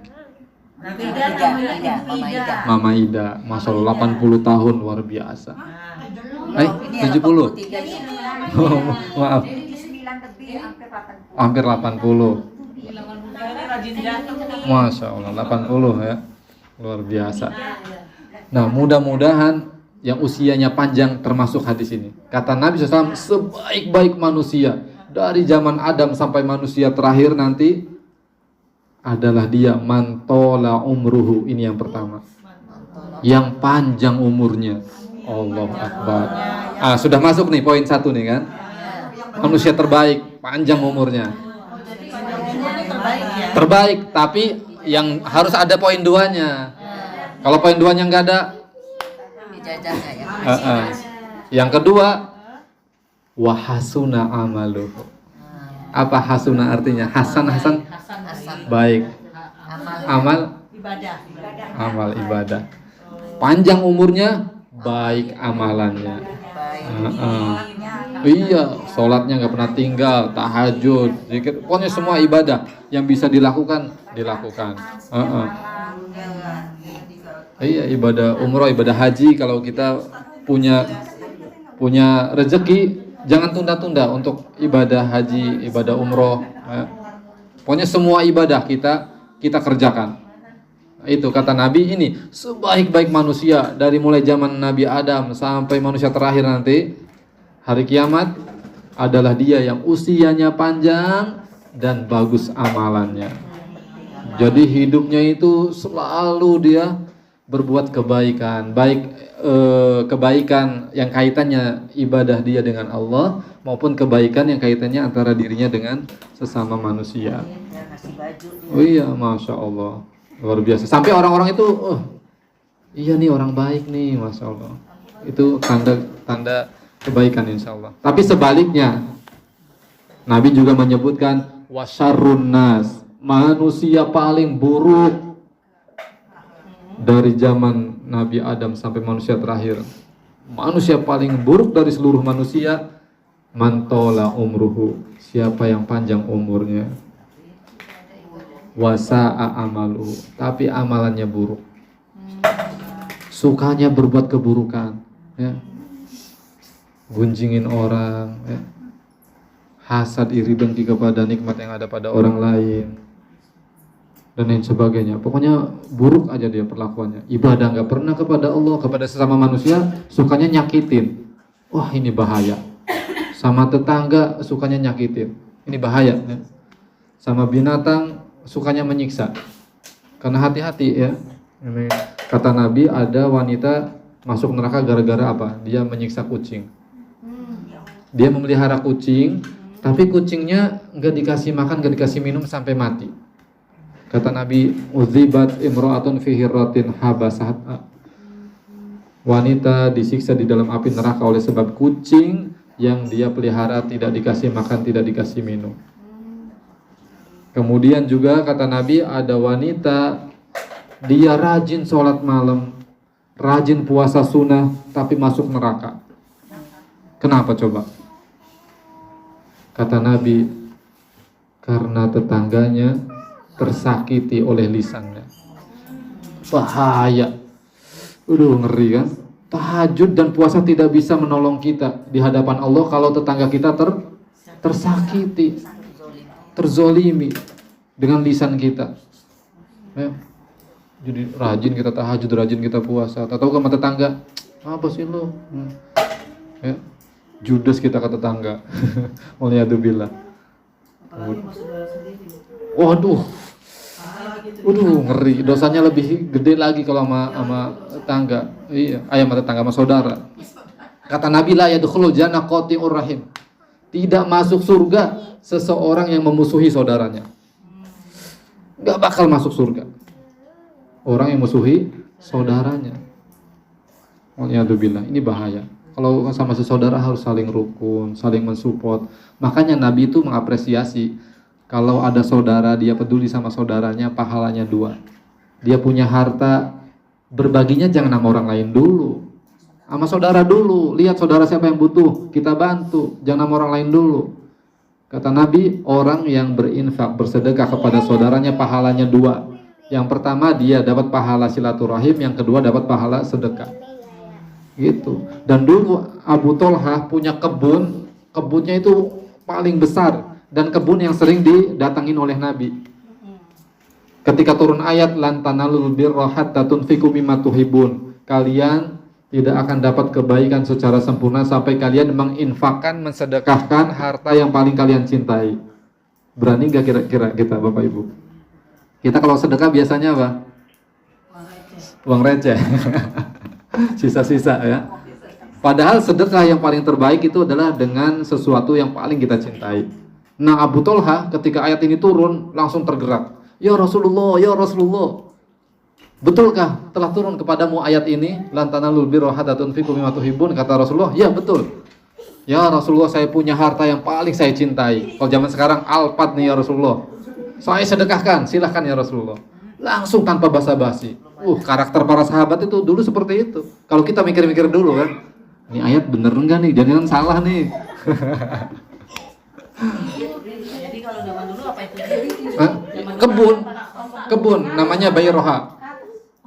Mama Ida, Masya Allah 80 tahun, luar biasa. 70? Oh, maaf. Hampir 80. Masya Allah 80 ya, luar biasa. Nah, mudah-mudahan yang usianya panjang termasuk hadis ini. Kata Nabi SAW, sebaik-baik manusia dari zaman Adam sampai manusia terakhir nanti adalah dia mantola umruhu. Ini yang pertama, yang panjang umurnya. Allah Akbar. Sudah masuk nih poin 1 nih kan, manusia terbaik, panjang umurnya. Terbaik, tapi yang harus ada poin 2-nya. Kalau poin 2-nya nggak ada, yang kedua, wahasuna amaluhu. Apa hasuna artinya? Hasan baik. Amal ibadah. Panjang umurnya, baik amalannya. Iya, sholatnya nggak pernah tinggal, tahajud, zikir, pokoknya semua ibadah yang bisa dilakukan. Iya, ibadah umroh, ibadah haji, kalau kita punya rezeki, jangan tunda-tunda untuk ibadah haji, ibadah umroh. Pokoknya semua ibadah kita kerjakan. Itu kata Nabi, ini sebaik-baik manusia dari mulai zaman Nabi Adam sampai manusia terakhir nanti hari kiamat adalah dia yang usianya panjang dan bagus amalannya. Jadi hidupnya itu selalu dia berbuat kebaikan, baik kebaikan yang kaitannya ibadah dia dengan Allah maupun kebaikan yang kaitannya antara dirinya dengan sesama manusia. Oh iya, Masya Allah, luar biasa. Sampai orang-orang itu, iya nih orang baik nih, Masya Allah. Itu tanda kebaikan insya Allah. Tapi sebaliknya, Nabi juga menyebutkan wasyarrun nas, manusia paling buruk dari zaman Nabi Adam sampai manusia terakhir, manusia paling buruk dari seluruh manusia, mantola umruhu, siapa yang panjang umurnya, wasa'a amalu, tapi amalannya buruk, sukanya berbuat keburukan, ya, gunjingin orang, ya, hasad, iri, dengki kepada nikmat yang ada pada orang lain, dan lain sebagainya. Pokoknya buruk aja dia perlakuannya. Ibadah nggak pernah kepada Allah, kepada sesama manusia sukanya nyakitin. Wah, ini bahaya. Sama tetangga sukanya nyakitin. Ini bahaya, ya. Sama binatang sukanya menyiksa. Karena hati-hati, ya. Ini kata Nabi, ada wanita masuk neraka gara-gara apa? Dia menyiksa kucing. Dia memelihara kucing, tapi kucingnya nggak dikasih makan, nggak dikasih minum sampai mati. Kata Nabi, udzibat imra'atun fi hirratin habasat. Wanita disiksa di dalam api neraka oleh sebab kucing yang dia pelihara tidak dikasih makan, tidak dikasih minum. Kemudian juga kata Nabi, ada wanita dia rajin sholat malam, rajin puasa sunnah, tapi masuk neraka. Kenapa coba? Kata Nabi, karena tetangganya tersakiti oleh lisannya. Bahaya. Ngeri kan? Tahajud dan puasa tidak bisa menolong kita di hadapan Allah kalau tetangga kita tersakiti, terzolimi dengan lisan kita, ya. Jadi rajin kita tahajud, rajin kita puasa, tahu sama tetangga, apa sih lo? Ya. Judes kita ke tetangga. Waliyadzubillah. Waduh, ngeri. Dosanya lebih gede lagi kalau sama tetangga. Iya, ayam tetangga sama saudara. Kata Nabi, la yadkhulul jannah qati'ur rahim. Tidak masuk surga seseorang yang memusuhi saudaranya. Enggak bakal masuk surga orang yang memusuhi saudaranya. Waliyadzubillah. Ini bahaya. Kalau sama saudara harus saling rukun, saling mensupport. Makanya Nabi itu mengapresiasi kalau ada saudara, dia peduli sama saudaranya, pahalanya 2. Dia punya harta, berbaginya jangan sama orang lain dulu, sama saudara dulu. Lihat saudara siapa yang butuh, kita bantu, jangan sama orang lain dulu. Kata Nabi, orang yang berinfak, bersedekah kepada saudaranya, pahalanya 2. Yang pertama dia dapat pahala silaturahim, yang kedua dapat pahala sedekah. Gitu. Dan dulu Abu Tolhah punya kebunnya itu paling besar, dan kebun yang sering didatangin oleh Nabi. Ketika turun ayat lan tanalul birra hatta tunfiqu mimma tuhibun, kalian tidak akan dapat kebaikan secara sempurna sampai kalian menginfakkan, mensedekahkan harta yang paling kalian cintai. Berani gak kira-kira kita Bapak Ibu? Kita kalau sedekah biasanya apa? Uang receh. Sisa-sisa, ya. Padahal sedekah yang paling terbaik itu adalah dengan sesuatu yang paling kita cintai. Nah, Abu Tolhah ketika ayat ini turun langsung tergerak. Ya Rasulullah, ya Rasulullah, betulkah telah turun kepadamu ayat ini? Lan tanalul birra hatta tunfiqu mimma tuhibbun. Kata Rasulullah, ya betul. Ya Rasulullah, saya punya harta yang paling saya cintai. Kalau zaman sekarang Alphard nih ya Rasulullah, saya sedekahkan, silahkan ya Rasulullah. Langsung tanpa basa-basi. Karakter para sahabat itu dulu seperti itu. Kalau kita mikir-mikir dulu kan, ini ayat bener enggak nih? Jangan salah nih. Jadi kalau zaman dulu apa itu? Kebun namanya Bayroha.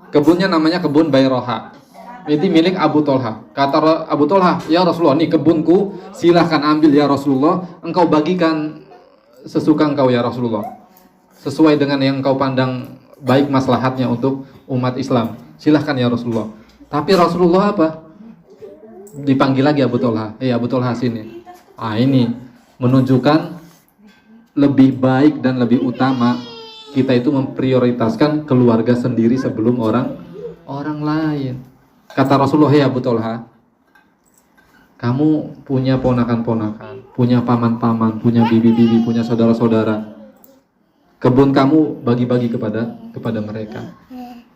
Kebunnya namanya kebun Bayroha. Itu milik Abu Tolhah. Kata Abu Tolhah, ya Rasulullah, nih kebunku, silahkan ambil ya Rasulullah. Engkau bagikan sesuka engkau ya Rasulullah, sesuai dengan yang engkau pandang baik maslahatnya untuk umat Islam. Silahkan ya Rasulullah. Tapi Rasulullah apa? Dipanggil lagi Abu Tolhah. Abu Tolhah sini. Ini menunjukkan lebih baik dan lebih utama kita itu memprioritaskan keluarga sendiri sebelum orang lain. Kata Rasulullah, ya Abu Tolhah, kamu punya ponakan-ponakan, punya paman-paman, punya bibi-bibi, punya saudara-saudara. Kebun kamu bagi-bagi kepada mereka.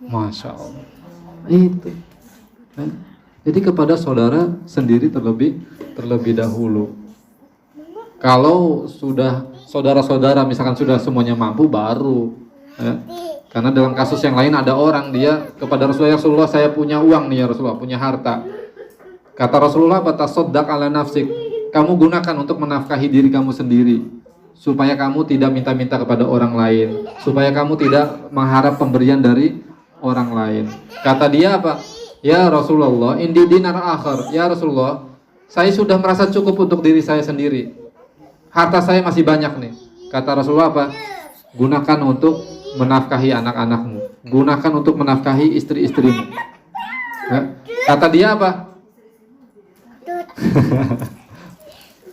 Masya Allah. Itu. Jadi kepada saudara sendiri terlebih dahulu. Kalau sudah saudara-saudara misalkan sudah semuanya mampu, baru Karena dalam kasus yang lain ada orang dia kepada Rasulullah, "Ya Rasulullah, saya punya uang nih ya Rasulullah, punya harta." Kata Rasulullah, "Batasaddaq ala nafsik." Kamu gunakan untuk menafkahi diri kamu sendiri, supaya kamu tidak minta-minta kepada orang lain, supaya kamu tidak mengharap pemberian dari orang lain. Kata dia apa? "Ya Rasulullah, indi dinar akhar." Ya Rasulullah, saya sudah merasa cukup untuk diri saya sendiri. Harta saya masih banyak nih. Kata Rasulullah apa? Gunakan untuk menafkahi anak-anakmu. Gunakan untuk menafkahi istri-istrimu. Ya. Kata dia apa?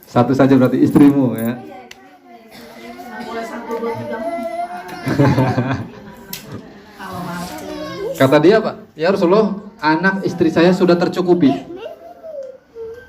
Satu saja berarti istrimu ya. Kata dia apa? Ya Rasulullah, anak istri saya sudah tercukupi.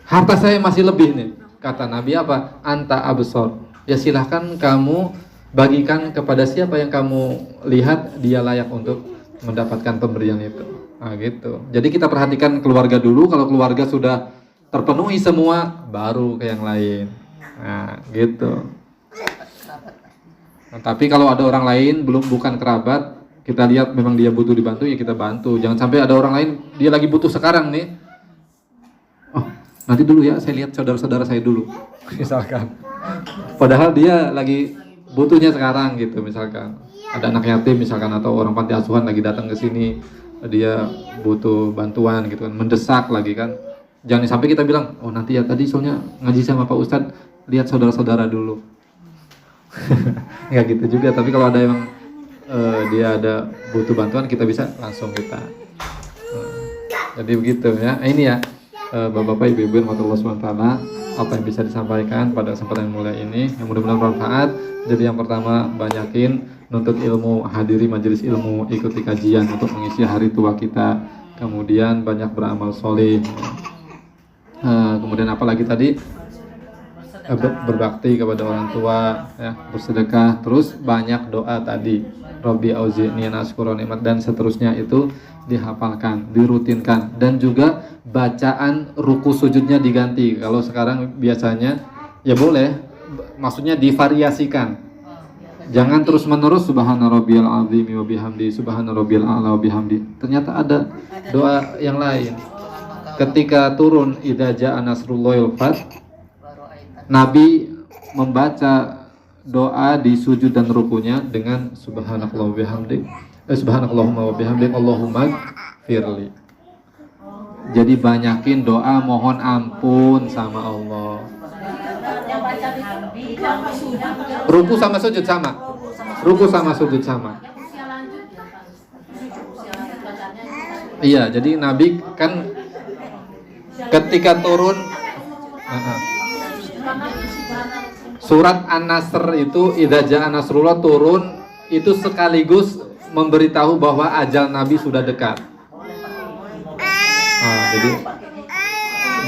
Harta saya masih lebih nih. Kata Nabi apa? Anta absor. Ya silahkan kamu bagikan kepada siapa yang kamu lihat dia layak untuk mendapatkan pemberian itu. Nah gitu. Jadi kita perhatikan keluarga dulu. Kalau keluarga sudah terpenuhi semua, baru ke yang lain. Nah gitu. Nah, tapi kalau ada orang lain bukan kerabat, kita lihat memang dia butuh dibantu, ya kita bantu. Jangan sampai ada orang lain dia lagi butuh sekarang nih. Oh, nanti dulu ya, saya lihat saudara-saudara saya dulu. Misalkan. Padahal dia lagi butuhnya sekarang gitu, misalkan. Ada anak yatim misalkan atau orang panti asuhan lagi datang ke sini, dia butuh bantuan gitu kan, mendesak lagi kan. Jangan sampai kita bilang, "Oh, nanti ya tadi soalnya ngaji sama Pak Ustadz, lihat saudara-saudara dulu." Nggak gitu juga, tapi kalau ada yang dia ada butuh bantuan, kita bisa langsung kita. Jadi begitu ya. Ini ya Bapak-bapak, Ibu-ibu yang Allah SWT, apa yang bisa disampaikan pada kesempatan yang mulia ini, yang mudah-mudahan bermanfaat. Jadi yang pertama, banyakin nuntut ilmu, hadiri majelis ilmu, ikuti kajian untuk mengisi hari tua kita. Kemudian banyak beramal soleh. Kemudian apa lagi tadi? Berbakti kepada orang tua, ya, bersedekah, terus banyak doa tadi, Robbi auzi'ni an ashkura nikmat, dan seterusnya itu dihafalkan, dirutinkan, dan juga bacaan ruku sujudnya diganti. Kalau sekarang biasanya ya boleh, maksudnya divariasikan. Jangan terus menerus subhana rabbiyal azim wa bihamdi, subhana rabbiyal a'la wa bihamdi. Ternyata ada doa yang lain. Ketika turun idza ja'a nasrullahi wal fath, Nabi membaca doa di sujud dan rukunya dengan subhanallah wa bihamdik, subhanallahumma wa bihamdik, Allahumma firli. Jadi banyakin doa mohon ampun sama Allah. Ruku sama sujud sama. Ruku sama sujud sama. Iya, jadi Nabi kan ketika turun surat An-Nasr itu, idza ja'a nasrullah, turun itu sekaligus memberitahu bahwa ajal Nabi sudah dekat.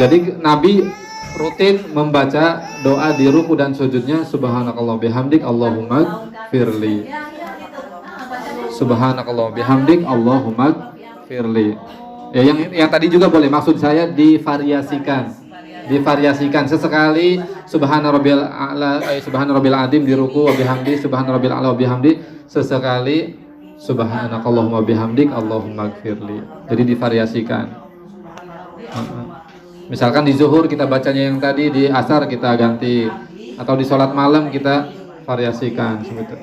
Jadi Nabi rutin membaca doa di ruku dan sujudnya subhanakallah bihamdik Allahumma firli. Subhanakallah bihamdik Allahumma firli. Ya, yang tadi juga boleh, maksud saya divariasikan. Sesekali subhana rabbil a'la, subhana rabbil azim di ruku wa bihamdi, subhana rabbil a'la wa bihamdi, sesekali subhanakallahumma bihamdik Allahumma gfirli. Jadi divariasikan. Misalkan di zuhur kita bacanya yang tadi, di asar kita ganti, atau di sholat malam kita variasikan seperti itu.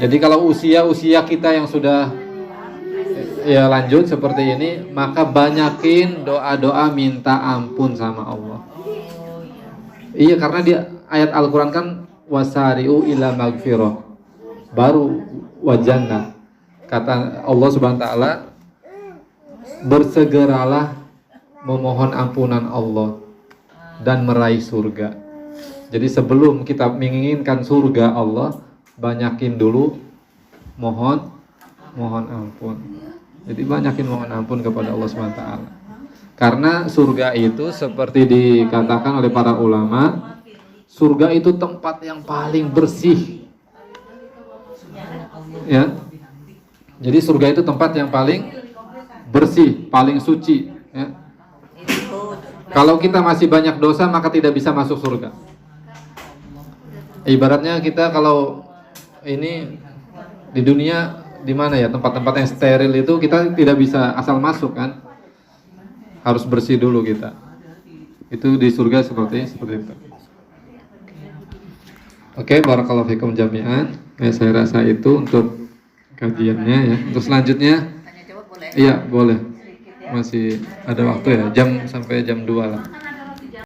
Jadi kalau usia kita yang sudah ya lanjut seperti ini, maka banyakin doa-doa minta ampun sama Allah. Iya, karena di ayat Al-Quran kan wasari'u ila magfirah, baru wajannah. Kata Allah Subhanahu wa ta'ala, bersegeralah memohon ampunan Allah dan meraih surga. Jadi sebelum kita menginginkan surga Allah, banyakin dulu mohon ampun. Jadi banyakin mohon ampun kepada Allah SWT. Karena surga itu seperti dikatakan oleh para ulama, surga itu tempat yang paling bersih. Ya. Jadi surga itu tempat yang paling bersih, paling suci. Ya. Kalau kita masih banyak dosa, maka tidak bisa masuk surga. Ibaratnya kita kalau ini di dunia di mana ya, tempat-tempat yang steril itu kita tidak bisa asal masuk kan, harus bersih dulu kita. Itu di surga seperti itu. Oke, barakallahu fikum jami'an. Ya, saya rasa itu untuk kajiannya ya. Untuk selanjutnya, Tanya jawab boleh? iya boleh. Masih ada waktu ya, jam sampai jam 2 lah.